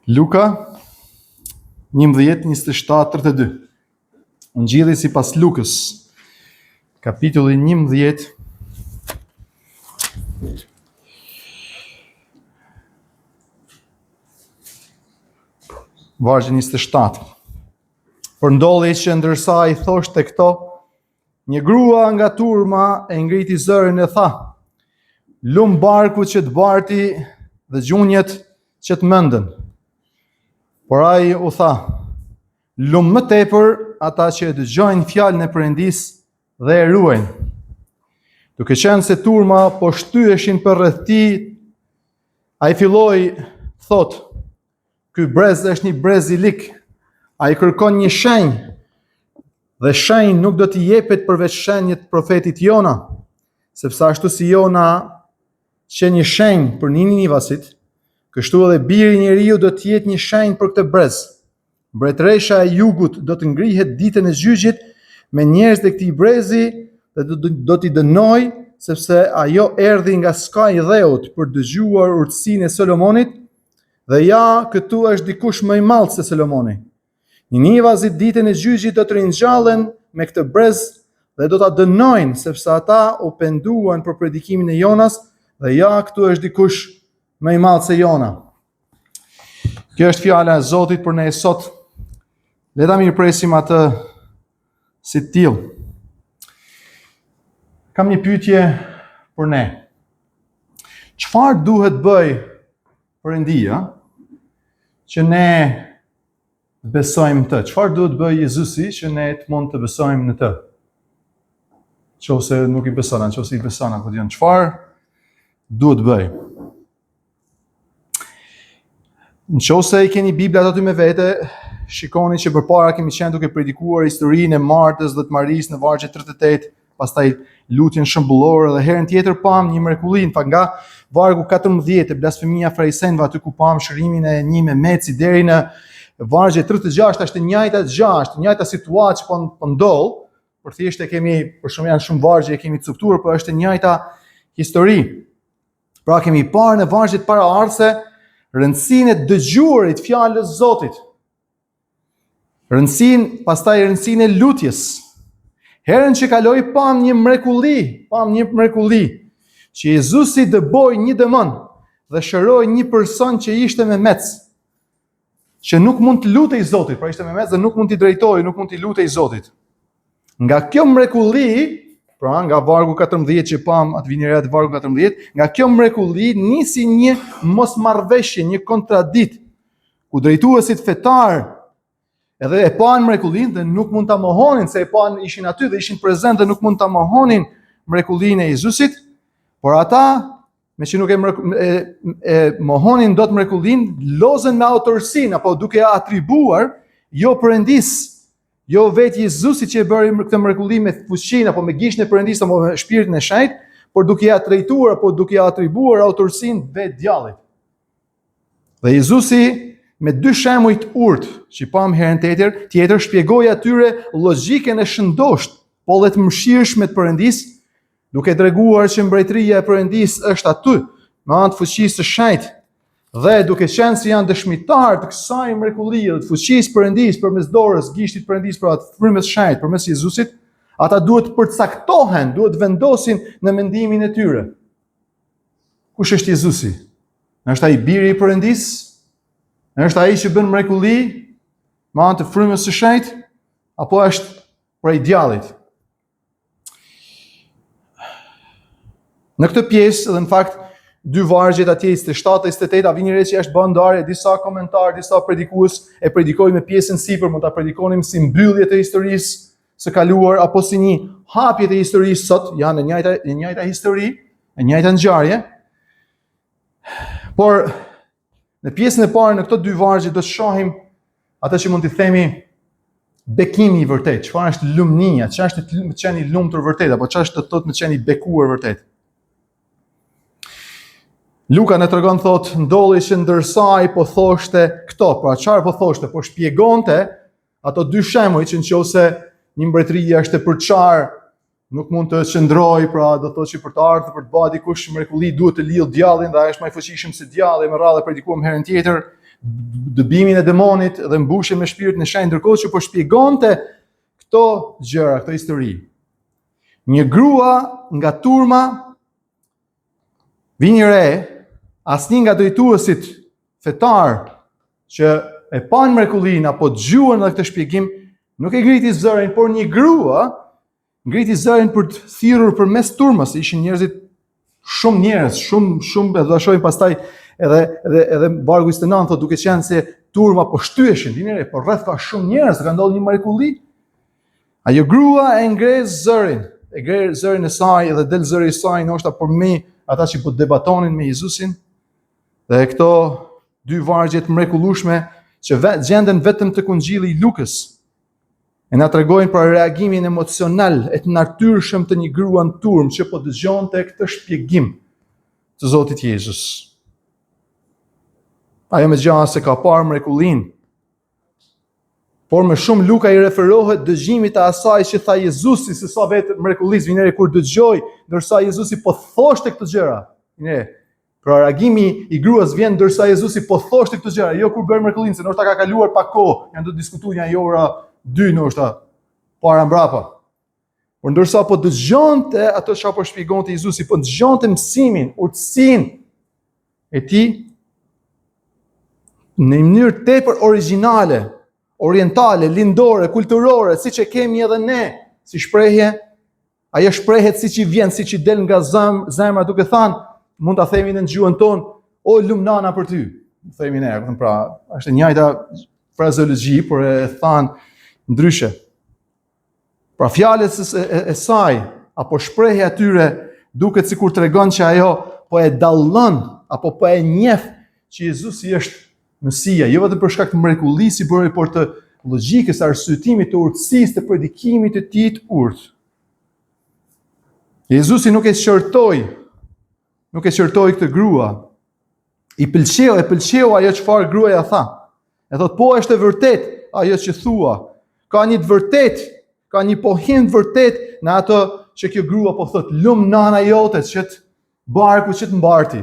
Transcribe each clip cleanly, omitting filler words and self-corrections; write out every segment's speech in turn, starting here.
Luka 11:27-32. Ungjilli sipas Lukës, kapitulli 11, vargu 27. Por ndodhi që ndërsa i thoshte këto, një grua nga turma e ngriti zërin e tha: "Lum barku që të barti dhe gjunjet që të mëndën." Por ai u tha: "Lum më tepër ata që e dëgjojnë fjalën e Perëndisë dhe e ruajnë." Duke qenë se turma po shtyheshin për rreth tij, ai filloi thot: "Ky brez është një brez i lik. Ai kërkon një shenjë, dhe shenjë nuk do t'i jepet përveç shenjës të profetit Jona, sepse ashtu si Jona që një shenjë për Ninivasit, kështu edhe biri i njeriu do të jetë një shenjë për këtë brez. Mbretëresha e jugut do të ngrihet ditën e gjyqit me njerëzit e këtij brezi dhe do t'i dënoj, sepse ajo erdhi nga ska i dheut për dëgjuar urtësinë e Solomonit, dhe ja, këtu është dikush më i madh se Solomoni. Ninivazit ditën e gjyqit do të ringjallën me këtë brez dhe do ta dënojnë, sepse ata u penduan për predikimin e Jonas, dhe ja, këtu është dikush më i madh se Jona. Kjo është fjala e Zotit për ne sot. Le ta mirëpresim atë si të tillë. Kam një pyetje për ne. Çfarë duhet bëj Perëndia që ne besojmë të? Çfarë duhet bëj Jezusi që ne të mund të besojmë në të? Nëse nuk i beson, nëse i beson, apo dion çfarë duhet bëj? Nëse i keni Bibla aty me vete, shikoni që përpara kemi qenë duke predikuar historinë e Martës dhe të Marisë në vargje 38, pastaj lutjen shëmbullore, dhe herën tjetër pam një mrekulli, në fakt nga vargu 14 e blasfemia farisenëve, aty ku pam shërimin e një Mehmeci deri në vargje 36, është e njëjta situatë që po ndodh, por thjesht e kemi, për shumë janë shumë vargje e kemi cuptuar, por është e njëjta histori. Pra kemi parë në vargjet paraardhëse rëndësinë e dëgjuarit fjalës Zotit. Pastaj rëndësinë e lutjes. Herën që kaloi pam një mrekulli, që Jezusi dëboi një demon dhe shëroi një person që ishte me mec, që nuk mund të lutej Zotit, pra ishte me mec dhe nuk mund t'i drejtojë, nuk mund t'i lutej Zotit. Nga kjo mrekulli, pra nga vargu 14 që pam, atë vini re atë vargu 14, nga kjo mrekulli nisi një mosmarrveshje, një kontradikt, ku drejtuesit fetar edhe e pan mrekullin dhe nuk mund ta mohonin, se e pan, ishin aty dhe ishin prezent dhe nuk mund ta mohonin mrekullin e Jezusit, por ata, me që nuk e mohonin dot mrekullin, lozen me autorsinë, apo duke atribuar jo Perëndis, jo vetë Jezusit që e bëri këtë mrekulli me fuqinë apo me gishtin e Perëndis apo me shpirtin e Shenjtë, por duke ia drejtuar apo duke ia atribuar autorsinë vetë Djallit. Dhe Jezusi me dy shembuj të urtë që pam herën tjetër shpjegoi atyre logjikën e shëndosht, po dhe të mëshirshme të Perëndis, duke treguar që mbretëria e Perëndis është aty me anë të fuqisë së Shenjtë, dhe duke qenë se janë dëshmitar të kësaj mrekullie dhe të fuqisë Perëndis përmes dorës gishtit Perëndis, pra të frymës së Shenjtë përmes Jezusit, ata duhet të përcaktohen, duhet të vendosin në mendimin e tyre. Kush është Jezusi? Është ai biri i Perëndis? Është ai që bën mrekulli me anë të frymës së Shenjtë, apo është prej Djallit? Në këtë pjesë, dhe në fakt, dy vargjet atje 27-28, a vini re që është bën ndarje, disa komentar, disa predikues e predikojnë me pjesën sipër, mund ta predikonim si mbyllje të historisë së kaluar apo si një hapje të historisë sot, janë në njëjta histori, në njëjta ngjarje. Por në pjesën e parë në këto dy vargje do të shohim atë që mund t'i themi bekimi i vërtet. Çfarë është lumnia? Çfarë është të qenë i lumtur vërtet, apo çfarë është të thotë të qenë i bekuar vërtet? Luka në tregon thotë, ndolli që ndërsa ai po thoshte këto, pra çfarë po thoshte? Po shpjegonte ato dy shembuj që nëse një mbretëri është e përçar nuk mund të qëndroj, pra do të thotë që për të ardhur për të bërë dikush mrekulli duhet të lidh djallin dhe ai është më i fuqishëm se djalli, me radhë predikuam herën tjetër dëbimin e demonit dhe mbushje me shpiritin e shenjtë, ndërkohë që po shpjegonte këto gjëra, këto histori. Një grua nga turma vini re, asnjë nga drejtuesit fetar që e pan mrekullin apo dëgjuan edhe këtë shpjegim, nuk e ngriti zërin, por një grua ngriti zërin për të thirrur përmes turmës. Ishin njerëzit, shumë njerëz, shumë do ta shohim pastaj edhe vargu 29 thotë duke qenë se turma po shtyheshin, vini re, por rreth ka shumë njerëz, ka ndodhur një mrekulli. Ajo grua e ngres zërin, e saj dhe del zëri i saj ndoshta për me ata që po debatonin me Jezusin. Dhe këto dy vargje të mrekullueshme që gjenden vetëm tek Ungjilli i Lukës e na tregojnë për reagimin emocional e të natyrshëm të një grua në turmë që po dëgjonte këtë shpjegim të Zotit Jezus. Ajo me gjatë se ka parë mrekullin, por më shumë Luka i referohet dëgjimit të asaj që tha Jezusi se sa vetë mrekullisë, vinere kur dëgjoi, ndërsa Jezusi po thoshte këto gjëra. Vinere, pra reagimi i gruas vjen ndërsa Jezusi po thoshte këto gjëra, jo kur bën mrekullinë, se ndoshta ka kaluar pak kohë, janë të diskutuar një ora 2 ndoshta para mbrapa. Por ndërsa po dëgjonte ato çka po shpjegonte Jezusi, po dëgjonte mësimin, urtësinë e tij në një mënyrë tepër origjinale, orientale, lindore, kulturore, siç e kemi edhe ne, si shprehje, ajo shprehet siç i vjen, siç i del nga zemra, duke thënë, mund ta themi në gjuhën tonë, o lumnana për ty. Themi ne, pra, është e njëjta frazeologji, por e than ndryshe. Pra fjalët e saj apo shprehja e tyre duket sikur tregon që ajo po e dallon apo po e njeh që Jezusi është Mesia, jo vetëm për shkak të mrekullisë, por të logjikës, arsyetimit, të urtësisë, të predikimit të tij të urtë. Jezusi nuk e shqyrtoi këtë grua. E pëlqeu ajo çfarë gruaja tha. E thot, po është e vërtet ajo që thua. Ka një të vërtet, ka një pohim të vërtet në ato që kjo grua po thot, lum nana jote që të barku që të mbarti,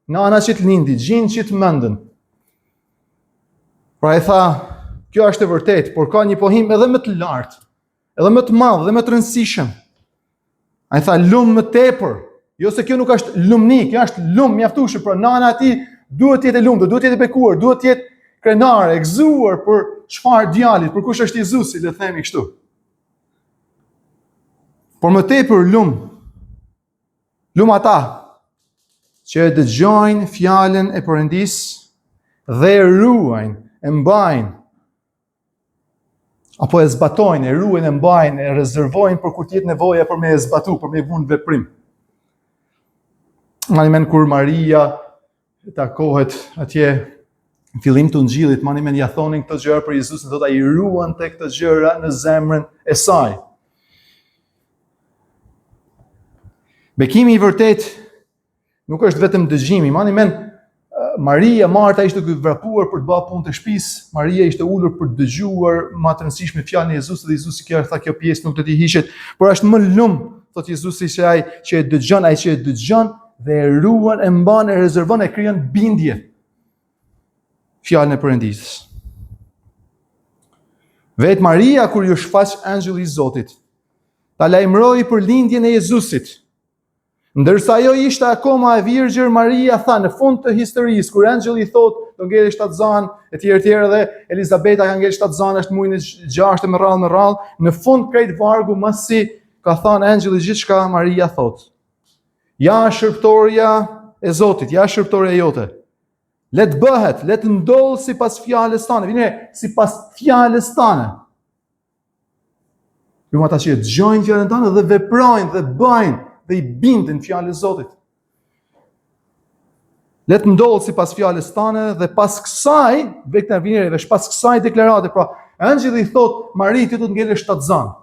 nana që të lindi, gjinë që të mendën. Pra e tha, kjo është e vërtet, por ka një pohim edhe më të lartë, edhe më të madh, edhe më të rëndësishëm. Ai tha, lum më tepër. Jo se kjo nuk është lumni, kjo është lum mjaftueshëm, por nana e tij duhet të jetë e lumtur, duhet të jetë e bekuar, duhet të jetë krenare, e gëzuar për çfarë djalit, për kush është Jezusi, le të themi kështu. Por më tepër lum ata që dëgjojnë fjalën e Perëndisë dhe e ruajnë, e mbajnë, apo e zbatojnë, e ruajnë, e mbajnë, e rezervojnë për kur të jetë nevoja për me e zbatu, për me vënë veprim. Manimen kur Maria takohet atje në fillim të Ungjillit, manimen ja thonin këto gjëra për Jezusin, thotë ai ruante këto gjëra në zemrën e saj. Bekimi i vërtet nuk është vetëm dëgjimi. Manimen Maria, Marta ishte vrapuar për të bërë punë të shtëpisë. Maria ishte ulur për të dëgjuar më të rëndësishme fjalën e Jezusit dhe Jezusi kjo pjesë nuk do t'i hiqet, por është më lum, thotë Jezusi, se ai që e dëgjon dhe e ruan, e mban, e rezervon, e krijon bindje. Fjalën e Perëndisë. Vetë Maria kur ju shfaq angjulli i Zotit, ta lajmëroi për lindjen e Jezusit. Ndërsa ajo ishte akoma e virgjër, Maria tha në fund të historisë, kur angjulli thotë do ngelë shtatzan, e tjerë dhe Elizabeta ka ngelë shtatzan, është muajin e 6 me radhë, në fund krejt vargu masi ka thënë angjulli gjithçka, Maria thotë: ja shërptorja e Zotit, ja shërptorja jote. Le të bëhet, le të ndodhë sipas fjalës tane. Vini, sipas fjalës tane. Ju ata që dëgjojnë fjalën tane dhe veprojnë dhe bëjnë dhe i bindin fjalës Zotit. Le të ndodhë sipas fjalës tane dhe pas kësaj, pas kësaj deklarate, pra angjulli thot Marit, ti do të ngelesh shtatzan.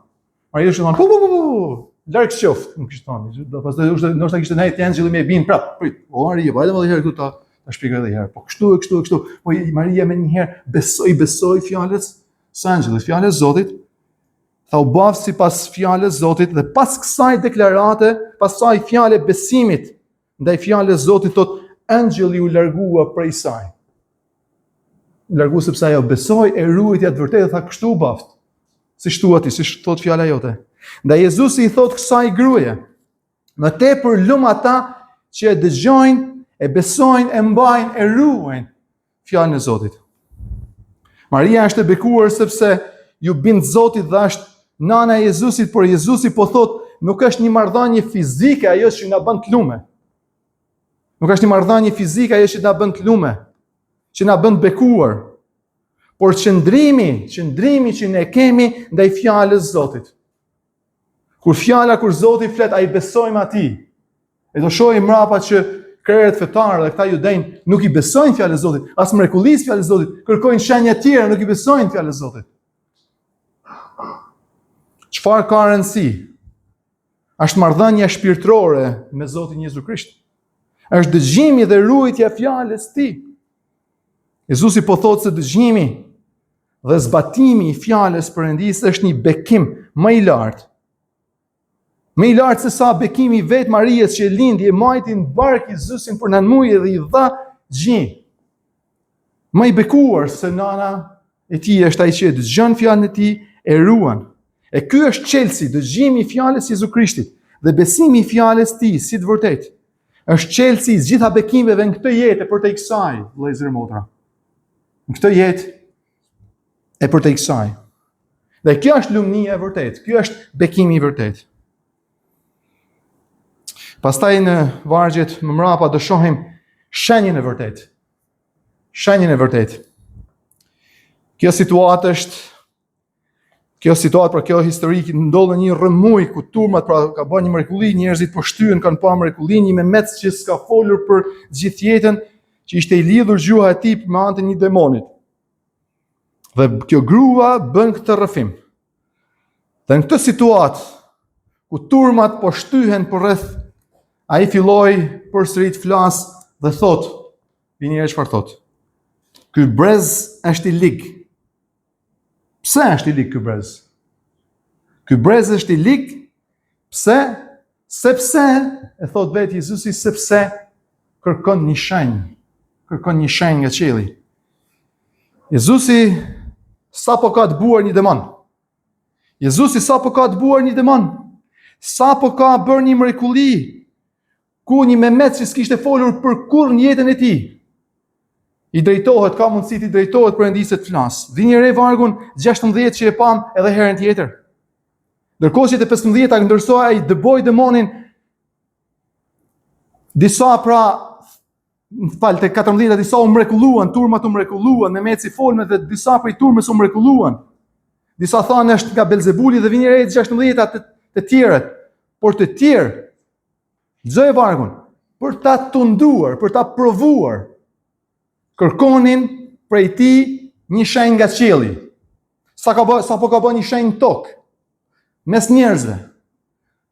Maria është thonë, larg qoftë, nuk kishte thënë. Pastaj ndoshta kishte nejt angjulli me bind prap. Prit, o Maria, vajte më herë këtu ta shpjegoj edhe herë. Po kështu. Po Maria më një herë besoi fjalës së angjullit, fjalës Zotit. Tha u baf sipas fjalës Zotit dhe pas kësaj deklarate, pas kësaj fjale besimit ndaj fjalës Zotit, thot angjëlli u largua prej saj. U largu sepse ajo besoi e ruajtja të vërtetë, tha kështu u baft. Si shtuat ti, si thot fjala jote. Ndaj Jezusi i thot kësaj gruaje, më tepër lum ata që e dëgjojnë, e besojnë, e mbajnë, e ruajnë fjalën e Zotit. Maria është e bekuar sepse ju bind Zotit dhe është nana e Jezusit, por Jezusi po thot, nuk është një marrëdhënie fizike ajo që na bën të lume. Nuk është një marrëdhënie fizike ajo që na bën të lume, që na bën të bekuar, por qëndrimi që ne kemi ndaj fjalës Zotit. Kur Zoti flet, ai besojmë atij. E do shohim mbrapa që krerët fetarë dhe këta judejnë nuk i besojnë fjalës Zotit, as mrekullisë fjalës Zotit, kërkojnë shenja të tjera, nuk i besojnë fjalës Zotit. Çfarë ka rëndësi? Është marrëdhënia shpirtërore me Zotin Jezu Krisht. Është dëgjimi dhe ruajtja e fjalës së Tij. Jezusi po thotë se dëgjimi dhe zbatimi i fjalës Perëndis është një bekim më i lartë. Më i lartë se sa bekimi vetë Marijes që e lindi e majti në bark Jezusin për 9 muaj dhe i dha gjinj. Më i bekuar se nana e tij është ai që e dëgjon fjalën e tij, e ruan. E ky është çelësi, dëgjimi i fjalës Jezu Krishtit dhe besimi i fjalës së Tij, si të vërtetë. Është çelësi i gjitha bekimeve në këtë jetë për të kësaj, vëllezër motra. Në këtë jetë e për të kësaj. Dhe kjo është lumënia e vërtetë, kjo është bekimi i vërtetë. Pastaj në vargjet më mrapa do shohim shenjën e vërtetë. Shenjën e vërtetë. Kjo situatë, pra kjo histori ndodh në një rrëmuj ku turmat pra ka bërë një mrekulli, njerëzit po shtyhen, kanë pa mrekulli, një Mehmet që s'ka folur për gjithë jetën, që ishte i lidhur gjuha e tij me anë të një demonit. Dhe kjo grua bën këtë rrëfim. Dhe në këtë situatë ku turmat po shtyhen përreth, ai filloi përsëri të flas dhe thot, vini çfarë thot. Ky brez është i lig. Pse është i lig ky brez? Ky brez është i lig, pse? Sepse, e thot vetë Jezusi, sepse kërkon një shenjë. Kërkon një shenjë nga qielli. Jezusi sapo ka të buar një demon. Jezusi sapo ka të buar një demon. Sapo ka bërë një mrekulli ku një Mehmet që s'kishte folur për kurrë në jetën e tij, i drejtohet, ka mundësi të drejtohet Perëndisë të flas. Vini re vargun 16 që e pam edhe herën tjetër. Ndërkohë që te 15-ta ndërsoa ai dëboi demonin, disa pra te 14-ta disa u mrekulluan, turmat u mrekulluan, Mehmeti folme dhe disa prej turmës u mrekulluan. Disa thanë është nga Belzebuli dhe vini re 16-ta të tjerët, por të tjerë Gjoj vargun, për ta tunduar, për ta provuar, kërkonin prej tij një shenjë nga qielli. Sapo ka bën një shenjë në tokë, mes njerëzve.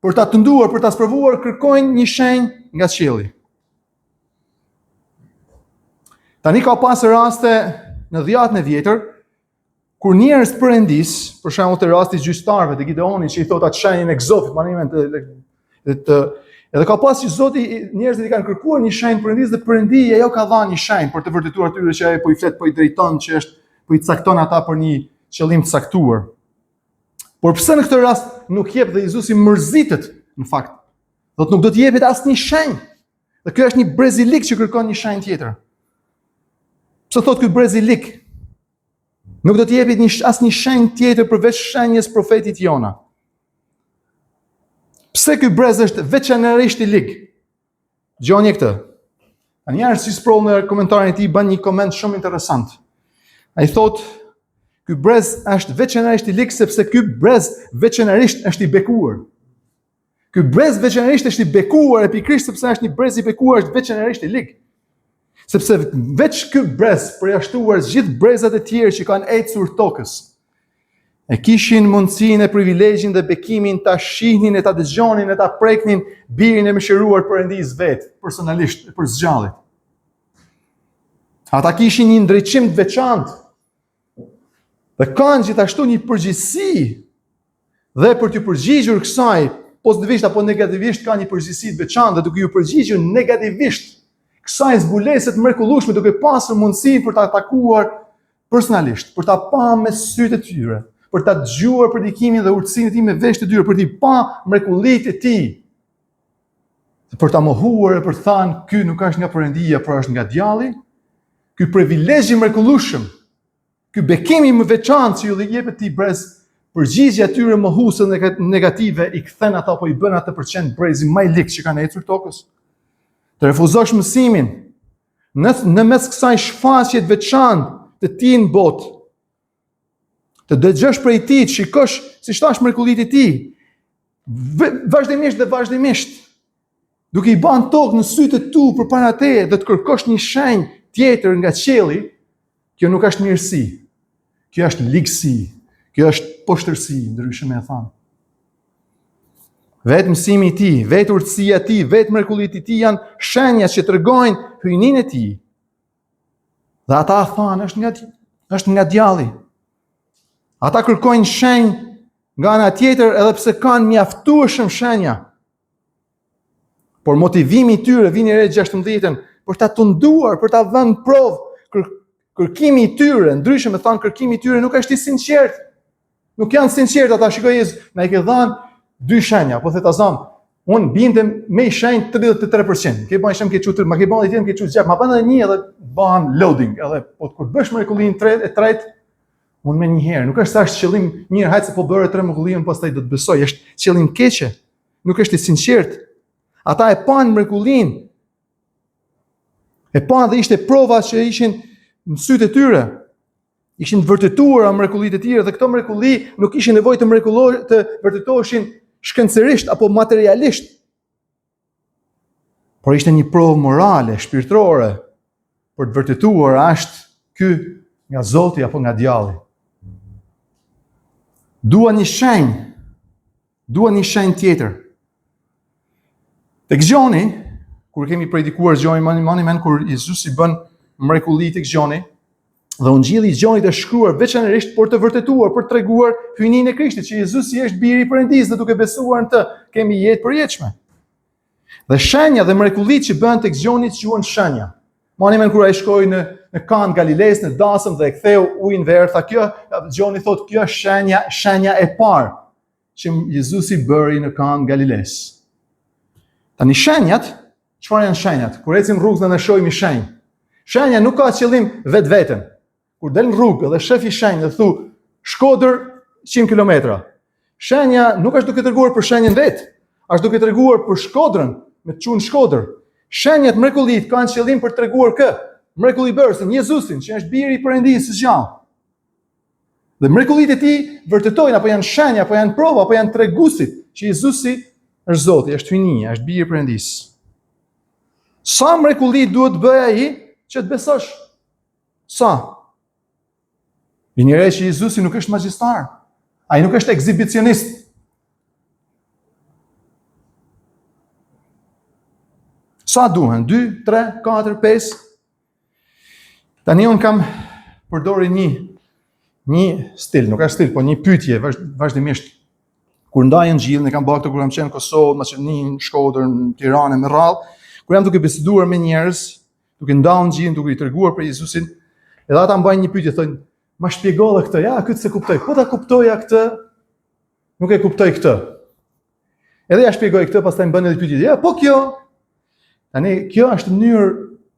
Për ta tunduar, për ta provuar, kërkojnë një shenjë nga qielli. Tani ka pas raste në dhjetën e vjetër, kur njerëz të Perëndis, për shembull te rasti i gjyqtarëve të Gideonit që i thot atë shenjën e Gzofit, edhe ka pas që Zoti njerëzit i kanë kërkuar një shenjë Perëndis dhe Perëndia ajo ka dhënë një shenjë për të vërtetuar atyre që ai po i flet, po i drejton, që është po i cakton ata për një qëllim të caktuar. Por pse në këtë rast nuk jep dhe Jezusi mërzitet në fakt? Do të nuk do të jepet asnjë shenjë. Dhe ky është një brezilik që kërkon një shenjë tjetër. Pse thot ky brezilik? Nuk do të jepet asnjë shenjë tjetër përveç shenjës profetit Jona. Pse ky brez është veçanërisht i lig? Gjoni këtë. Njerëz si sprol në komentarin e tij bën një koment shumë interesant. Ai thotë, ky brez është veçanërisht i lig sepse ky brez veçanërisht është i bekuar. Ky brez veçanërisht është i bekuar pikërisht sepse është një brez i bekuar, është veçanërisht i lig. Sepse veç ky brez përjashtuar gjithë brezat e tjerë që kanë ecur tokës, e kishin mundësinë e privilegjin dhe bekimin ta shihnin e ta dëgjonin e ta preknin birin e mëshiruar Perëndis vetë, personalisht, për zgjallit. Ata kishin një ndriçim të veçantë. Dhe kanë gjithashtu një përgjegjësi Dhe për t'ju përgjigjur kësaj, pozitivisht apo negativisht, ka një përgjegjësi të veçantë, dhe duke ju përgjigjur negativisht kësaj zbulese të mrekullueshme, duke pasur mundësinë për ta takuar personalisht, për ta pa me sytë e tyre, për ta dëgjuar predikimin dhe urtësinë e tij me vesh të dyre, për t'i pa mrekullitë e tij, për ta mohuar e për të thënë ky nuk është nga Perëndia, por është nga djalli, ky privilegj i mrekullueshëm, ky bekim i veçantë që ju jepet ti brez, përgjigjja atyre mohuese negative i kthen ata apo i bën atë për qenë brezi më i ligë që kanë ecur tokës. Të refuzosh mësimin në mes kësaj shfaqje të veçantë të tij në botë. Të dëgjosh prej tij, të shikosh si thash mrekullitë e tij. Vazhdimisht, duke i bën tokë në sytë e tu përpara teje dhe të kërkosh një shenjë tjetër nga qielli, kjo nuk është mirësi. Kjo është ligësi. Kjo është poshtërsi, ndryshe me e thanë. Vetë mësimi i tij, vetë urtësia e tij, vetë mrekullitë e tij janë shenja që tregojnë hyjninë e tij. Dhe ata thanë është nga djalli. Ata kërkojnë shenjë nga ana tjetër edhe pse kanë mjaftueshëm shenja. Por motivimi i tyre vini re 16 për ta tunduar, për ta vënë provë kërkimi i tyre, ndryshe me thanë kërkimi i tyre nuk është i sinqertë. Nuk janë sinqertë ata, shikoj Jezus, na i ke dhënë 2 shenja, po theta zon, unë bindem me shenjë 33%. Ke bën shenjë ke çutur, ma ke bën edhe ke çutur gjap, ma bën edhe një edhe bën loading, edhe po kur bësh mrekullinë e tretë, unë me një herë, nuk është thjesht qëllim mirë, hajtë se po bëre 3 mrekullinë, pastaj do të besoj, është qëllim keqe. Nuk është i sinqertë. Ata e pan mrekullinë. E pan dhe ishte prova që ishin në sytë e tyre. Ishin të vërtetuara mrekullitë e tjera dhe këto mrekulli nuk ishin nevojë të vërtetoheshin shkencërisht apo materialisht. Por ishte një provë morale, shpirtërore për të vërtetuar a është ky nga Zoti apo nga djalli. Dua një shenjë tjetër. Tek Gjoni, kur kemi predikuar Gjoni, mani kur Jezus i bën mrekulli tek Gjoni, dhe Ungjilli i Gjonit është shkruar veçanërisht për të vërtetuar, për të treguar hyjninë e Krishtit, që Jezusi është biri i Perëndisë dhe duke besuar në të, kemi jetë përjetshme. Dhe shenja dhe mrekullitë që bën tek Gjoni quhen shenja. Mani kur ai shkoi në Kan Galiles, në dasëm dhe e ktheu ujin ver, tha kjo, Gjoni thotë kjo është shenja e parë që Jezusi bëri në Kan Galiles. Tani shenjat, çfarë janë shenjat? Kur ecim rrugën dhe ne shohim shenjë. Shenja nuk ka qëllim vetveten. Kur del në rrugë dhe shef shenjë dhe thu Shkodër 100 kilometra. Shenja nuk është duke treguar për shenjën vet, është duke treguar për Shkodrën, me të çunë Shkodër. Shenjat mrekullit kanë qëllim për të treguar kë, mrekulli bërësin, Jezusin, që është biri i Perëndisë së gjallë. Dhe mrekullitë e tij vërtetojnë apo janë shenja, apo janë prova, apo janë treguesit që Jezusi është Zoti, është hyjnia, është biri i Perëndisë. Sa mrekulli duhet të bëj ai që të besosh? Sa? Vini re që Jezusi nuk është magjistar. Ai nuk është ekzibicionist. Sa duhen? 2, 3, 4, 5? Tani unë kam përdori një stil, nuk është stil, po një pyetje vazhdimisht. Kur ndaj Ungjillin, e kam bërë këtë kur kam qenë në Kosovë, Maqedoni, Shkodër, në Tiranë, në Rrallë, kur jam duke biseduar me njerëz, duke ndajë Ungjillin, duke i treguar për Jezusin, edhe ata mbajnë një pyetje, thonë, "Ma shpjegove këtë, ja, këtë se kuptoj. Po ta kuptoja këtë, nuk e kuptoj këtë." Edhe ja shpjegoj këtë, pastaj më bën edhe pyetje, "Ja, po kjo." Tani kjo është mënyrë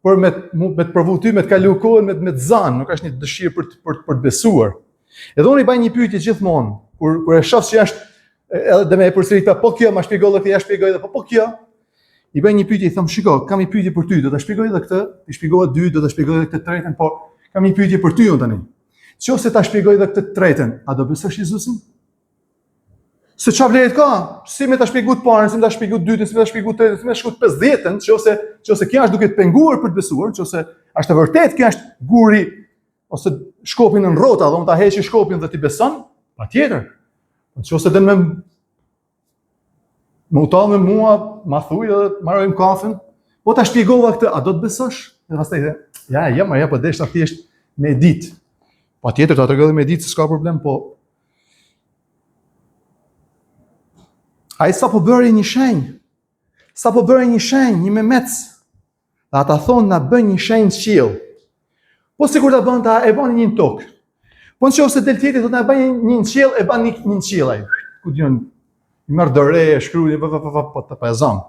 për me të provu ty, me të kalu kohën, me të zanë, nuk është një dëshirë për të besuar. Edhe unë i baj një pyetje gjithmonë, kur e shoh që është edhe dhe me e përsërit, po kjo, ma shpjegoj këtë, ja shpjegoj edhe, po kjo. I bëj një pyetje, i them, "Shiko, kam një pyetje për ty, do ta shpjegoj edhe këtë, i shpjegoj 2, do ta shpjegoj edhe këtë tretën, po kam një pyetje për ty unë tani. Nëse ta shpjegoj edhe këtë tretën, a do besosh Jezusin?" Se çfarë vlerë ka? Si me ta shpjegoj të parën, si me ta shpjegoj të dytën, si me ta shpjegoj të tretën, si me ta shpjegoj të 50-ën, nëse kjo është duke të penguar për të besuar, nëse është e vërtetë kjo është guri ose shkopin në rrota, dhe unë ta heqi shkopin dhe ti beson, patjetër. Nëse do më utall me mua, ma thuj edhe marrojmë kafën, po ta shpjegova këtë, a do të besosh? Dhe pastaj ja, po desh ta thjesht me ditë. Patjetër ta tregoj me ditë se s'ka problem, po Ai sa po bëri një shenjë. Sa po bëri një shenjë, një memec. Dhe ata thonë na bën një shenjë në qiell. Po sikur ta bën ta e bën një në tokë. Po nëse del tjetri thotë na bën një në qiell, e bën një në qiell ai. Ku diun, i merr dorë, e shkruaj po ta zon.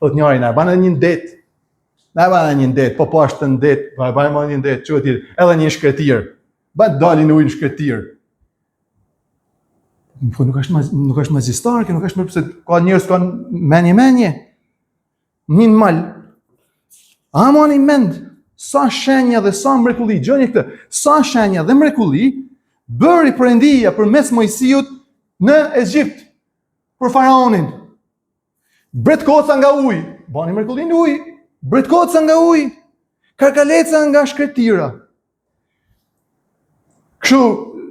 Thotë njëri na bën një në det. Na bën një në det, po ashtë në det, po e bën një në det, çu tjetër, edhe një shkretir. Bën dalin në ujë në shkretir. Po nuk është magjistar, nuk është më pse ka njerëz kanë menje. Një mal. A moni mend sa shenja dhe sa mrekulli, gjoni këtë, sa shenja dhe mrekulli bëri Perëndia përmes Mojsiut në Ezhipt për faraonin. Bret koca nga ujë, bani mrekulli në ujë, bret koca nga ujë, karkaleca nga shkretira. Kështu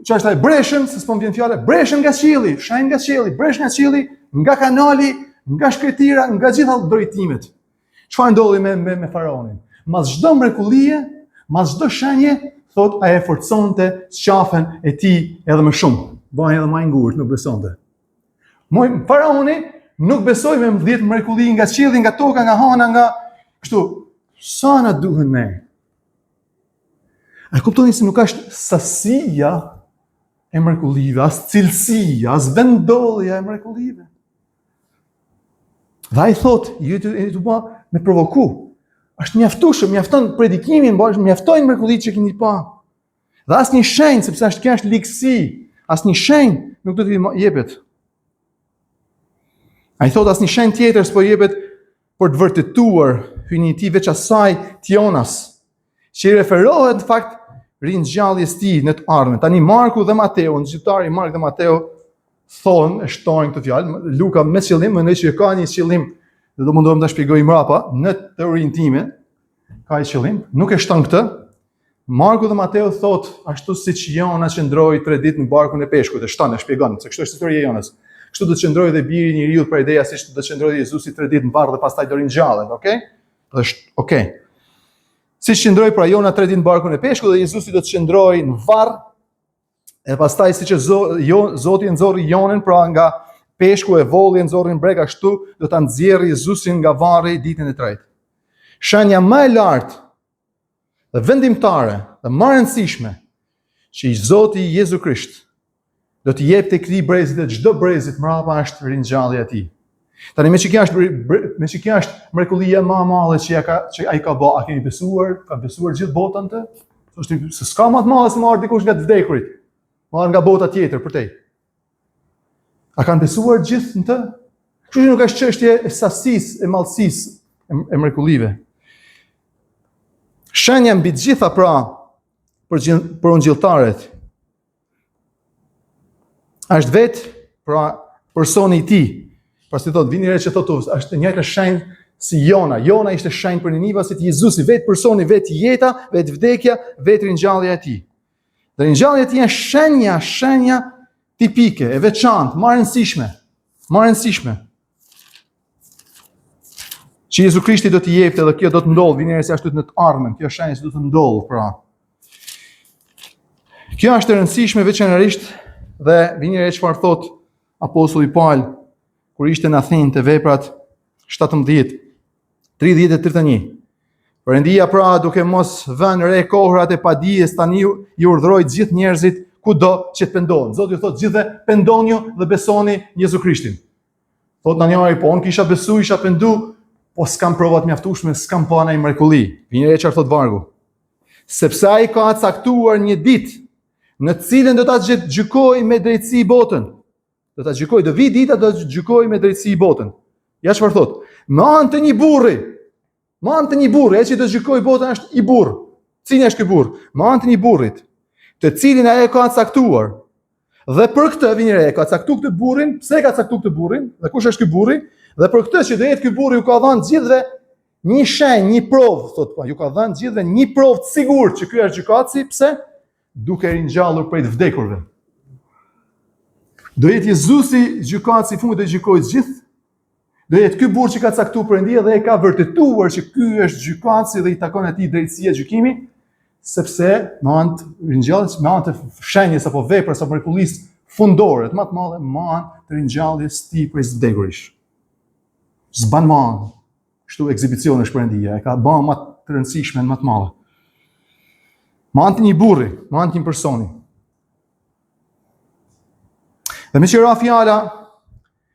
që është ai breshën, se s'po vjen fjala, breshën nga qielli, shenjë nga qielli, breshë nga qielli, nga kanali, nga shkretira, nga gjitha drejtimet. Çfarë ndodhi me faraonin? Mas çdo mrekullie, mas çdo shenje, thot ai e forconte qafën e tij edhe më shumë. Bëhej edhe më i ngurtë, nuk besonte. Faraoni nuk besoi me 10 mrekulli nga qielli, nga toka, nga hana, nga kështu. Sa na duhen ne? A kuptoni se nuk është sasia e mrekullive, as cilësia, as vendollja e mrekullive. Dhe ai thot, ju të bë me provoku. Është mjaftueshëm, mjafton predikimin, mjaftojnë mrekullitë që keni pa. Dhe asnjë shenjë, sepse është kjo është ligësi, asnjë shenjë nuk do të jepet. Ai thot asnjë shenjë tjetër s'po jepet për të vërtetuar hyjnin e tij veç asaj tionas, që i referohet në fakt ringjalljes tij në të ardhmen. Tani Marku dhe Mateu, nxitari Mark dhe Mateu thonë, e shtojnë këtë fjalë, Luka me qëllim, mendoj që ka një qëllim, dhe do mundohem ta shpjegoj mbrapa, në teorinë time, ka një qëllim, nuk e shton këtë. Marku dhe Mateu thotë, ashtu siç Jona qëndroi 3 ditë në barkun e peshkut, e shton, e shpjegon, se kështu është historia e Jonës. Kështu do të qëndrojë dhe biri i njeriu për ideja siç do të qëndrojë Jezusi 3 ditë në varr dhe pastaj do ringjallet, okay? Është okay. Siç qëndroi pra Jona 3 ditë në barkun e peshkut dhe Jezusi do të qëndrojë në varr. E pastaj siç Zoti e nxorri Jonën pra nga peshku e volli e nxorri në breg, ashtu do ta nxjerrë Jezusin nga varri ditën e tretë. Shenja më e lartë dhe vendimtare dhe më e rëndësishme që Zoti Jezu Krisht do të jepte këtij brezit dhe çdo brezit mbrapa është ringjallja e tij. Tani me që kjo është mrekullia më e madhe që ai ka bë, a keni besuar? Ka besuar gjithë botën të? Se s'ka më të madhe se marr dikush nga të vdekurit. Marr nga bota tjetër për te. A kanë besuar gjithë në të? Kështu që nuk është çështje e sasisë, e madhësisë e mrekullive. Shenja mbi të gjitha pra për ungjilltarët është vetë pra personi i tij. Pasi thot vini re që thotë është e njëjta shenjë si Jona. Jona ishte shenjë për Ninivasit, Jezusi vetë personi, vetë jeta, vetë vdekja, vetë ringjallja e tij. Dhe ringjallja e tij është shenja tipike, e veçantë, më e rëndësishme. Që Jezu Krishti do t'i jepte dhe kjo do të ndodhë, vini re se ashtu në të ardhmen, kjo shenjë që do të ndodhë pra. Kjo është e rëndësishme veçanërisht dhe vini re çfarë thot apostulli Paul kur ishte në Athinë te Veprat 17, 30 e 31. Perëndia pra duke mos vënë re kohrat e padijes tani i urdhëroi gjithë njerëzit kudo që të pendohen. Zoti ju thotë gjithë pendonju dhe besoni në Jezu Krishtin. Thot në njëri, po unë kisha besu, isha pendu, po s'kam provat mjaftueshme, s'kam pa ndonjë mrekulli. Vini re çfarë thot vargu. Sepse ai ka caktuar një ditë në cilën do ta gjykojë me drejtësi botën. Do ta gjykojë, do vi dita do të gjykojë me drejtësi botën. Ja çfarë thot? Me anë të një burri. Me anë të një burri, ai që do të gjykojë botën është i burr. Cili është ky burr? Me anë të një burrit, të cilin ai ka caktuar. Dhe për këtë vini re, ka caktuar këtë burrin, pse ka caktuar këtë burrin? Dhe kush është ky burri? Dhe për këtë që do jetë ky burri ju ka dhënë gjithëve një shenjë, një provë, thot pa, ju ka dhënë gjithëve një provë të sigurt që ky është gjykatësi, pse? Duke ringjallur prej të vdekurve. Do jetë Jezusi gjykatësi i fundit, do gjykojë të gjithë. Do jetë ky burr që ka caktuar Perëndia dhe e ka vërtetuar që ky është gjykatësi dhe i takon atij drejtësia e gjykimit, sepse me anë të ringjalljes, me anë të shenjës apo veprës apo mrekullisë fundore, më të madhe, man të ringjalljes ti prej së vdekurish. S'ban man, kështu ekzibicion është Perëndia, e ka bën më të rëndësishme, më të madhe. Man të një burri, man të një personi. Dhe me që ra fjala,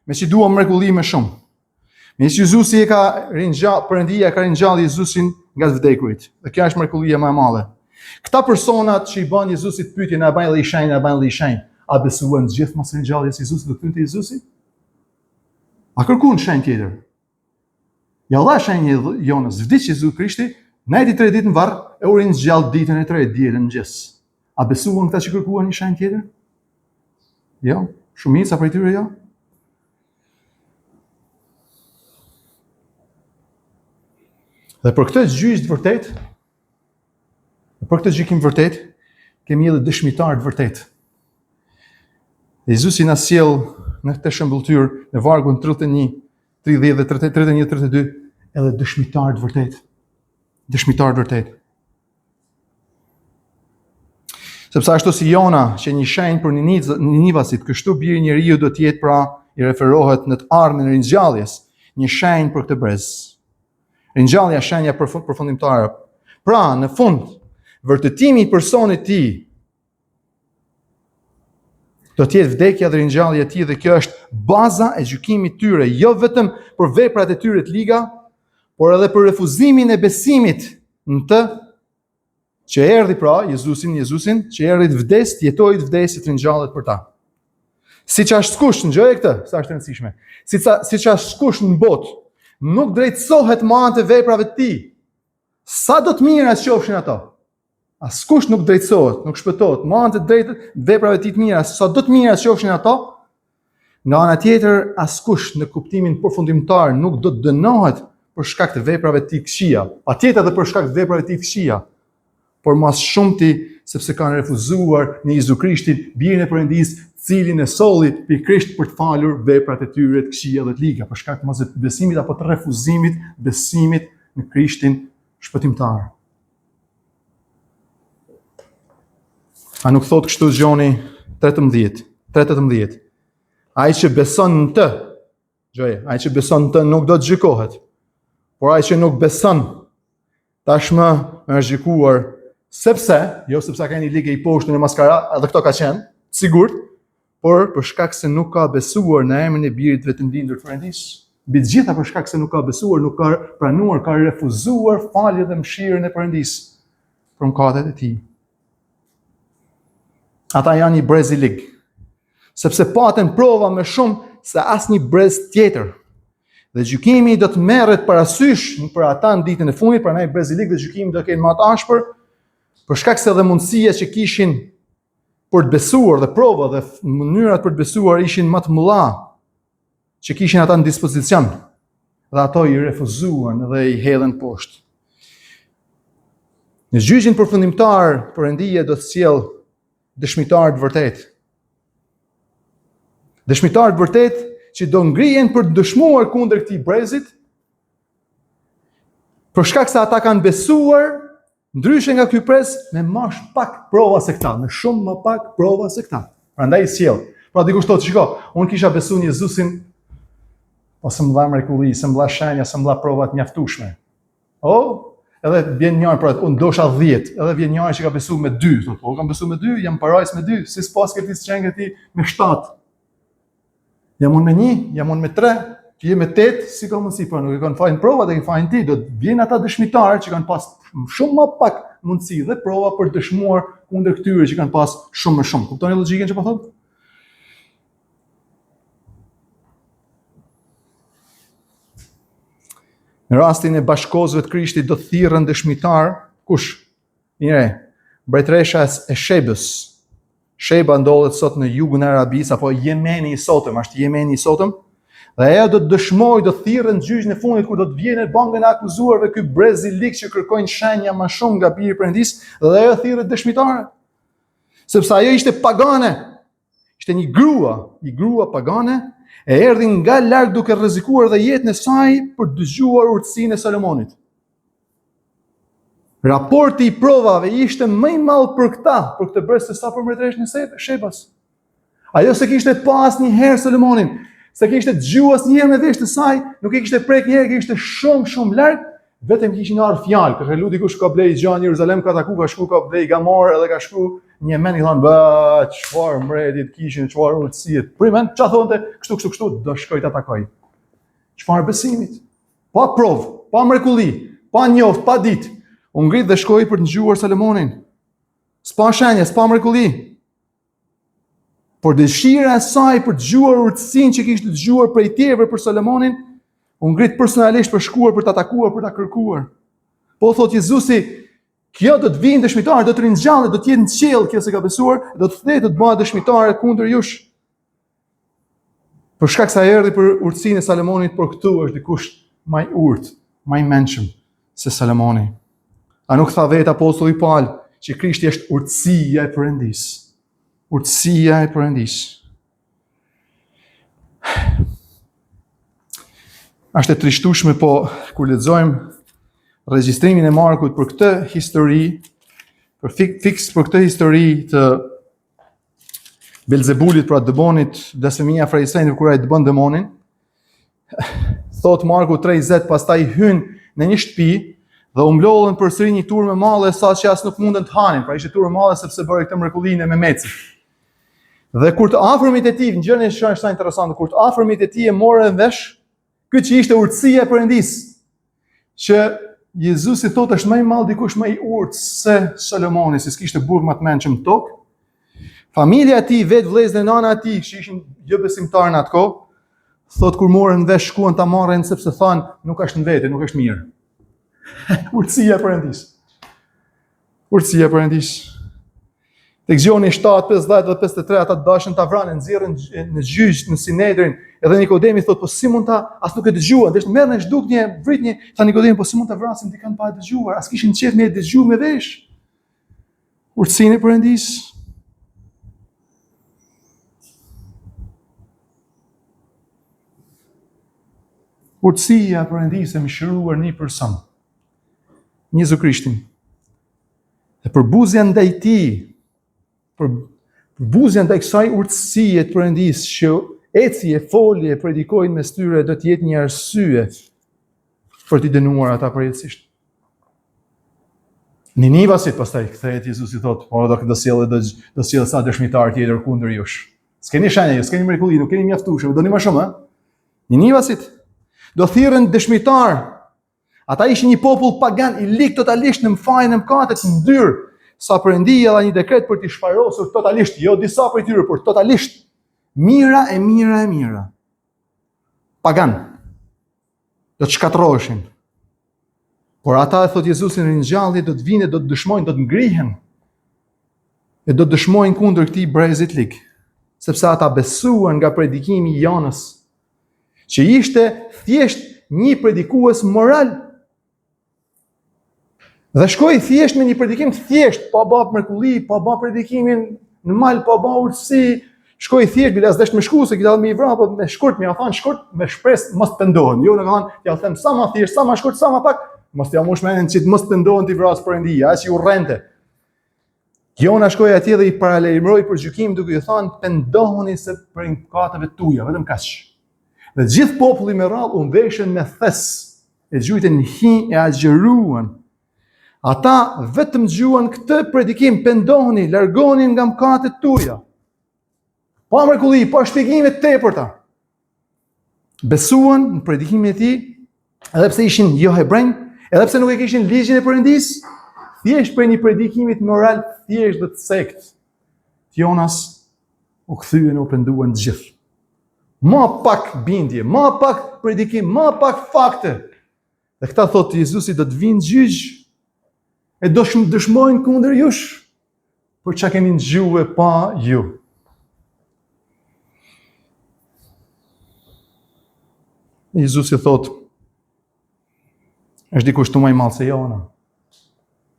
me që dua mrekulli më shumë. Me që Jezusi e ka Perëndia ka ringjallë Jezusin nga të vdekurit. Dhe kjo është mrekullia më e madhe. Këta personat që i bën Jezusit pyetje, na bën dhe i shenjë, a besuan gjithë mas ringjalljes Jezusit dhe thynte Jezusi? A kërkuan shenjë tjetër? Ja dha shenjë Jonës, vdiq Jezusi Krishti, najti 3 ditë në varr e u ringjall ditën e 3 dielën në mëngjes. A besuan këta që kërkuan një shenjë tjetër? Jo, shumica prej tyre jo. Dhe për këtë gjyq të vërtet, për këtë gjykim vërtet, kemi edhe dëshmitar të vërtet. Jezusi na sjell në këtë shembulltyr në vargun 31, 30 dhe 31, 32, edhe dëshmitar të vërtet. Dëshmitar të vërtet. Sepse ashtu si Jona, që një shenjë për Ninivasit, kështu biri i njeriu do të jetë, pra i referohet në të ardhmen e ringjalljes, një shenjë për këtë brez. Ringjallja shenja përfundimtare. Pra, në fund, vërtetimi i personit të tij do të jetë vdekja dhe ringjallja e tij, dhe kjo është baza e gjykimit tyre, jo vetëm për veprat e tyre të liga, por edhe për refuzimin e besimit në të që erdhi, pra Jezusin që erdhi të vdes, të jetojë të vdes, të ringjallet për ta. Siç është kusht, ngjoje këtë, sa është e rëndësishme. Siç është kusht në botë, nuk drejtësohet me anë të veprave të tij. Sa do të mira qofshin ato. Askush nuk drejtësohet, nuk shpëtohet me anë të drejtë veprave të tij të mira, sa do të mira qofshin ato. Nga ana tjetër, askush në kuptimin përfundimtar nuk do të dënohet për shkak të veprave të tij të këqija. Patjetër edhe për shkak të veprave të tij të këqija. Por mas shumti sepse kanë refuzuar në Jezu Krishtin, birin e Perëndisë, cilin e solli pikërisht për të falur veprat e tyre të këqija dhe të liga, për shkak të mos besimit apo të refuzimit besimit në Krishtin shpëtimtar. A nuk thot kështu Gjoni 3:18? Ai që beson në të, ai që beson në të nuk do të gjykohet. Por ai që nuk beson, tashmë është gjykuar, sepse ka një ligë i poshtë në maskara, edhe këto ka qenë, sigurt, por për shkak se nuk ka besuar në emrin e birit vetëmbindur të Perëndisë. Mbi të gjitha për shkak se nuk ka besuar, nuk ka pranuar, ka refuzuar faljen dhe mëshirën e Perëndisë për mëkatet e tij. Ata janë një brez i lig, sepse patën prova më shumë se asnjë brez tjetër. Dhe gjykimi do të merret parasysh për ata në ditën e fundit, prandaj brez i lig dhe gjykimi do të kenë më të ashpër, për shkak se edhe mundësia që kishin për të besuar dhe prova dhe mënyrat për të besuar ishin më të mëdha që kishin ata në dispozicion. Dhe ato i refuzuan dhe i hedhen poshtë. Në gjyqin përfundimtar, Perëndia do të sjellë dëshmitar të vërtet. Dëshmitar të vërtet që do ngrihen për të dëshmuar kundër këtij brezit, për shkak se ata kanë besuar, ndryshe nga ky brez, me më pak prova se këta, me shumë më pak prova se këta. Prandaj i sjell. Pra dikush thotë, shiko, unë kisha besuar në Jezusin, po së mbla mrekulli, së mbla shenja, së mbla prova të mjaftueshme. Edhe vjen njëri, pra unë dosha 10, edhe vjen njëri që ka besuar me 2, thotë, po kam besuar me 2, jam parajs me 2, si s'pas këtij shenjë ti me 7. Jam unë me 1, jam unë me 3, ti je me 8, si ka mundësi, pra nuk e kanë fajin provat e kanë fajin ti, do të vjen ata dëshmitarë që kanë pas shumë më pak mundësi dhe prova për të dëshmuar kundër këtyre që kanë pas shumë më shumë. Kuptoni logjikën që po thotë? Në rastin e bashkozëve të Krishtit do të thirrën dëshmitar, kush? Njëre, mbretëresha e Shebës. Sheba ndodhet sot në jugun e Arabisë, apo Jemeni i sotëm, është Jemeni i sotëm, dhe ajo do të dëshmojë, do të thirrë në gjyqin e fundit kur do të vjenë bangën e akuzuarve ky brez i lig që kërkojnë shenja më shumë nga biri i Perëndisë, dhe ajo thirrët dëshmitare. Sepse ajo ishte pagane. Ishte një grua pagane, e erdhi nga larg duke rrezikuar dhe jetën e saj për të dëgjuar urtësinë e Salomonit. Raporti i provave ishte më i madh për këtë brez se sa për mbretëreshën e Shebas. Ajo se kishte pas një herë Salomonin, se kishte dëgjuar asnjëherë me vesh të saj, nuk e kishte prek një herë, kishte shumë larg, vetëm kishin ardhur fjalë, ka luti kush ka blej gjë në Jeruzalem, ka taku, ka shku, ka blej Gamor edhe ka shku një men i thon, "Ba, çfarë mbretit kishin, çfarë urtësie." Primen, ç'a thonte, kështu, do shkoj të atakoj. Çfarë besimit? Pa provë, pa mrekulli, pa njoft, pa ditë. U ngrit dhe shkoi për të dëgjuar Salomonin. S'pa shenje, s'pa mrekulli. Por dëshira e saj për të dëgjuar urtësinë që kishte dëgjuar prej tjerëve për Salomonin, u ngrit personalisht për shkuar për ta atakuar, për ta kërkuar. Po thot Jezusi, kjo do të vinë dëshmitarë, do të rinjallë, do të jetë në qiell kjo se ka besuar, do të thënë do të bëhet dëshmitare kundër jush. Për shkak se ai erdhi për urtësinë e Salomonit, por këtu është dikush më i urtë, më i mençëm se Salomoni. A nuk tha vetë apostulli Paul që Krishti është urtësia e Perëndisë. Urtësia e Perëndisë. Është e trishtueshme, po kur lexojmë regjistrimin e Markut për këtë histori, për fiks për këtë histori të Belzebulit, pra dëmonit, blasfemia farisejve kur ai dëbon dëmonin, thot Marku 3:20, pastaj hyn në një shtëpi dhe u mblodhën përsëri një turmë e madhe sa që as nuk mundën të hanin, pra ishte turmë e madhe sepse bëri këtë mrekullinë e Mehmetit. Dhe kur të afërmit e tij, ngjënia është sa interesante, kur të afërmit e tij e morën vesh, ky që ishte urtësia e Perëndisë, që Jezusi thotë është më i madh dikush më i urtë se Salomoni, se s'kishte burr më të mençëm në tokë. Familja e tij, vetë vëllezërit e nana e tij, që ishin jo besimtarë në atë kohë, thotë kur morën vesh shkuan ta marrin sepse thanë nuk është në vete, nuk është mirë. Urtësia e Perëndisë. Urtësia e Perëndisë. Tek Gjoni 7, 50 dhe 53 ata dashën ta vranin, nxjerrën në gjyq në Sinedrin, edhe Nikodemi thotë po si mund ta, as nuk e dëgjuan, desh merrën zhduknje, vritni, tha Nikodemi po si mund ta vrasin dikën pa e dëgjuar, as kishin qejf me e dëgjuar me vesh. Urtësinë e Perëndisë. Urtësia e Perëndisë e mëshiruar një person, Jezu Krishtin. Dhe për buzën ndaj tij, për buzën ndaj kësaj urtësie të Perëndisë që eci e foli e predikojnë mes tyre, do të jetë një arsye për t'i dënuar ata përjetësisht. Ninivasit pastaj kthehet Jezusi thotë, po do sjellë sa dëshmitar tjetër kundër jush. S'keni shenjë, s'keni mrekulli, nuk keni mjaftueshëm, doni më shumë, ë? Ninivasit do thirrën dëshmitar. Ata ishin një popull pagan i lig totalisht në mfajin e mëkatet, në ndyrë, sa Perëndia dha një dekret për t'i shfarosur totalisht, jo disa prej tyre, por totalisht mira. Pagan. Do të shkatërroheshin. Por ata, e thot Jezusi në ringjallje, do të vinë, do të dëshmojnë, do të ngrihen. E do të dëshmojnë kundër këtij brezit lig, sepse ata besuan nga predikimi i Jonës, që ishte thjesht një predikues moral. Dhe shkoi thjesht me një predikim thjesht, pa bë mrekulli, pa bë predikimin në mal, pa bë urtësi, shkoi thjesht bilas desh me shku se gjithë më i vrapa me shkurt, më ia than shkurt me shpresë mos pendohen. Jo, në kanë, t'ia them sa më thjesht, sa më shkurt, sa më pak, mos t'ia mosh mendin që mos pendohen ti vras Perëndia, as i urrente. Jona shkoi atje dhe i paralajmëroi për gjykim duke i thënë pendohuni se për mëkateve tuaja, vetëm kaq. Dhe gjithë populli me radhë u veshën me thes, e gjujtën hi e agjeruan. Ata vetëm dëgjuan këtë predikim, pendohuni, largoni nga mëkatet tuaja. Pa mrekulli, pa shpjegime të tepërta. Besuan në predikimin e tij, edhe pse ishin jo hebrejnë, edhe pse nuk e kishin ligjin e Perëndisë, thjesht për një predikimit moral thjesht dhe të sekt. Jonas u kthyen, u penduan të gjithë. Ma pak bindje, ma pak predikim, ma pak fakte. Dhe këta thotë Jezusi do të vinë gjyq e do dëshmojnë kundër jush për çka keni dëgjuar pa ju. Jezusi thotë, është dikush të më i madh se Jona.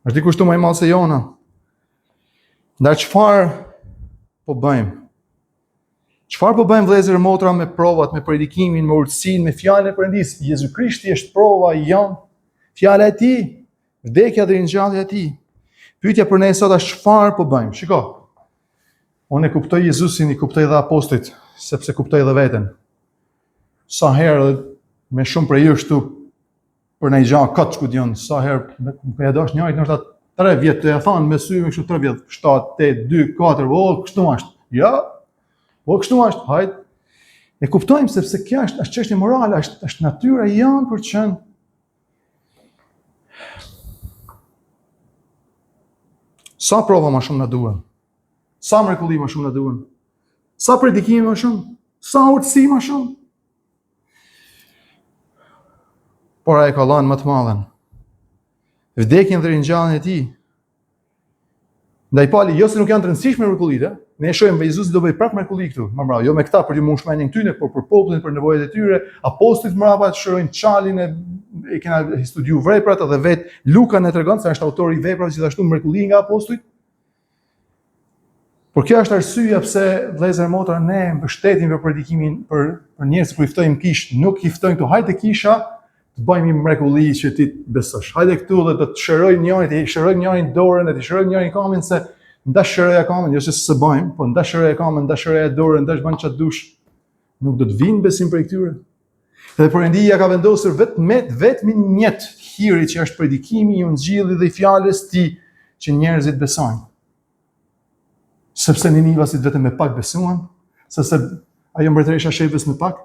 Është dikush të më i madh se Jona. Ndar çfarë po bëjmë? Çfarë po bëjmë vëllezër e motra me provat, me predikimin, me urtësinë, me fjalën e Perëndisë? Jezu Krishti është prova jon, fjala e tij, vdekja dhe ringjallja e tij. Pyetja për ne sot është çfarë po bëjmë? Shiko. Unë e kuptoj Jezusin, i kuptoj dhe apostujt, sepse kuptoj dhe veten. Sa herë me shumë prej jush këtu për një gjë kaç ku dion, sa herë më e dash njëjtë ndoshta 3 vjet të ja thon me sy me kështu 3 vjet, 7, 8, 2, 4, kështu është. Ja. Kështu është, hajt. E kuptojmë sepse kjo është çështje morale, është natyra jonë për të qenë. Sa prova më shumë na duhen? Sa mrekulli më shumë na duhen? Sa predikime më shumë? Sa urtësi më shumë? Por ai ka dhënë më të madhen. Vdekjen dhe ringjalljen e tij. Ndaj pali, jo se nuk janë të rëndësishme mrekullitë, ne e shohim Jezusi do bëj prapë mrekulli këtu. Më bravo, jo me këta për të mund shmendin këtyne, por për popullin, për nevojat e tyre, apostujt mbrapa shërojnë çalin e kena studiu veprat dhe vet Luka ne tregon se është autori i veprave gjithashtu mrekulli nga apostujt. Por kjo është arsyeja pse vëllezër motra ne mbështetim për predikimin për njerëz që i ftojmë kish, nuk i ftojmë këtu hajde kisha të bëjmë një mrekulli që ti besosh. Hajde këtu dhe do të shërojmë njërin, të shërojmë njërin dorën, të shërojmë njërin kamin se ndash shëroja kamin, jo se s'e bëjmë, po ndash shëroja kamin, ndash shëroja dorën, ndash bën çat dush. Nuk do të vinë besim për këtyre. Dhe Perëndia ka vendosur vetëm një mjet hiri që është predikimi i ungjillit dhe i fjalës së tij që njerëzit besojnë. Sepse Ninivasit vetëm me pak besuan, sepse ajo mbretëresha shefës me pak,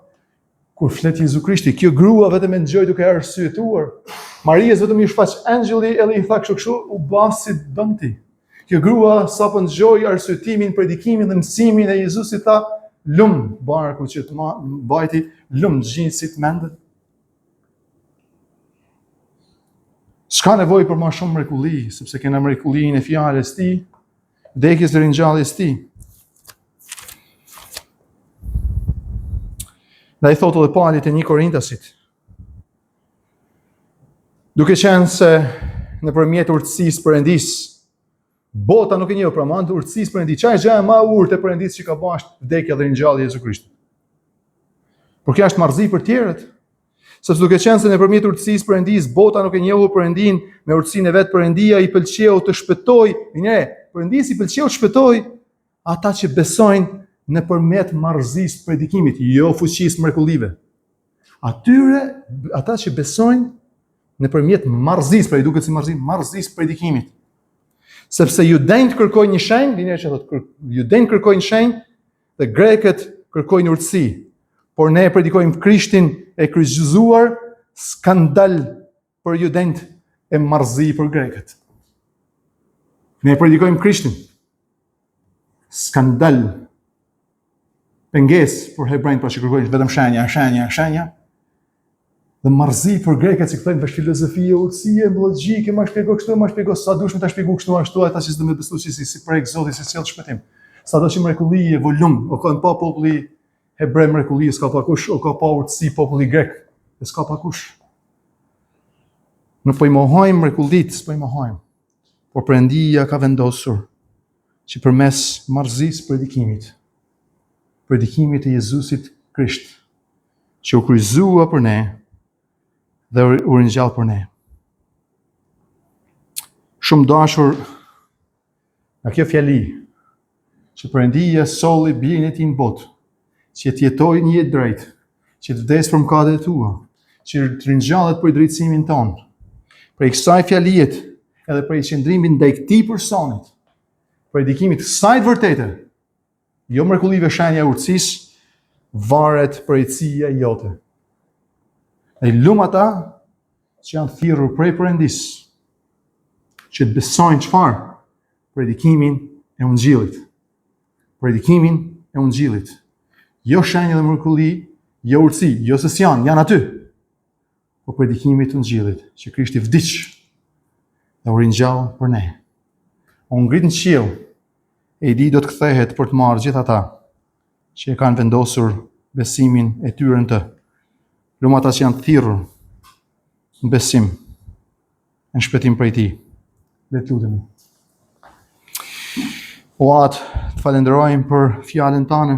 kur flet Jezu Krishti, kjo grua vetëm e ngjoj duke arsyetuar. Marias vetëm i shfaq angjëlli edhe i tha kështu, u basi dëmti. Kjo grua sapo ngjoi arsyetimin, predikimin dhe mësimin e Jezusit tha, lum barku që të mbajti, lum gjinjë si të mendet. S'ka nevojë për më shumë mrekulli, sepse kena mrekullinë e fjalës së tij, vdekjes dhe ringjalljes së tij. Dhe i thotë edhe Pauli te 1 Korintasit. Duke qenë se nëpërmjet urtësisë Perëndis, bota nuk e njeh për anë të urtësisë Perëndis. Çfarë është gjëja më e urtë e Perëndis që ka bashkë vdekja dhe ringjallja e Jezu Krishtit? Por kjo është marrëzi për tjerët. Sepse duke qenë se nëpërmjet urtësisë Perëndis, bota nuk e njohu Perëndin me urtësinë e vet, Perëndia i pëlqeu të shpëtoj, Perëndis i pëlqeu të shpëtoj ata që besojnë nëpërmjet marrëzisë predikimit, jo fuqisë mrekullive. Ata që besojnë nëpërmjet marrëzisë, pra i duket si marrëzisë predikimit. Sepse judejt kërkojnë një shenjë, judejt kërkojnë shenjë dhe grekët kërkojnë urtësi. Por ne predikojmë Krishtin e kryqëzuar, skandal për judejt e marrëzi për grekët. Ne predikojmë Krishtin, skandal, pengesë për hebrejt, pra që kërkojnë vetëm shenja, dhe marrëzi për grekët që këtojnë për filozofie, urtësie, logjike, ma shpjego kështu, ma shpjego sa dush me ta shpjegu kështu ashtu, ata që s'do me besu që si prek Zoti, si sjell shpëtim. Sa do që mrekulli e volum, o ka pa populli hebrej mrekulli, s'ka pa kush, o ka pa urtësi populli grek, e s'ka pa kush. Nuk po i mohojmë mrekullit, s'po i mohojmë. Por Perëndia ka vendosur që përmes marrëzisë predikimit e Jezusit Krisht, që u kryqëzua për ne dhe u ringjall për ne. Shumë dashur nga kjo fjali që Perëndia solli birin e tij në botë, që të jetojë një jetë drejtë, që të vdesë për mëkatet e tua, që të ringjallet për drejtësimin tonë. Prej kësaj fjaliet edhe prej qëndrimit ndaj këtij personit, predikimit kësaj të vërtete, jo mrekullive shenja urtësisë, varet përgjegjësia jote. Ai lum ata që janë thirrur prej Perëndis, që të besojnë çfarë? Predikimin e ungjillit. Predikimin e ungjillit. Jo shenja dhe mrekulli, jo urtësi, jo se janë aty. Po predikimi i ungjillit, që Krishti vdiq dhe u ringjall për ne. U ngrit në qiell, e i di do të kthehet për të marrë gjithë ata që e kanë vendosur besimin e tyre në të. Lum ata që janë thirrur në besim, në shpëtim prej tij. Le të lutemi. O Atë, të falenderojmë për fjalën tënde.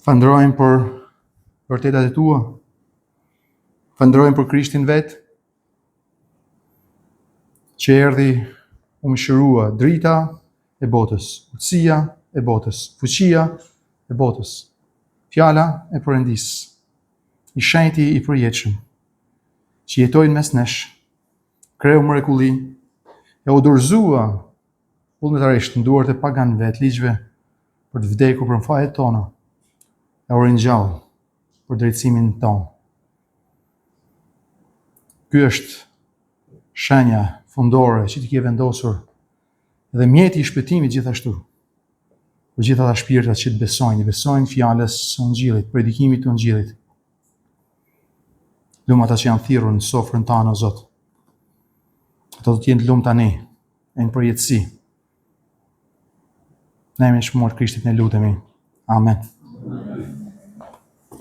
Falenderojmë për vërtetat e tua. Falenderojmë për Krishtin vet, që erdhi u mëshirua drita e botës, urtësia e botës, fuqia e botës, fjala e Perëndisë, i shenjti i përjetshëm, që jetojnë mes nesh, kreu mrekulli, e u dorëzua vullnetarisht në duart e paganëve të ligjve për të vdekur për mëfatet tona, e u ringjall për drejtsimin tonë. Ky është shenja fundore që ti ke vendosur dhe mjeti i shpëtimit gjithashtu për gjithë ata shpirtat që të besojnë fjalës së Ungjillit, predikimit të Ungjillit. Lum ata që janë thirrur në sofrën tanë, o Zot. Ato do të jenë të lumë tani, e në përjetësi. Ne me shmur Krishtit ne lutemi. Amen.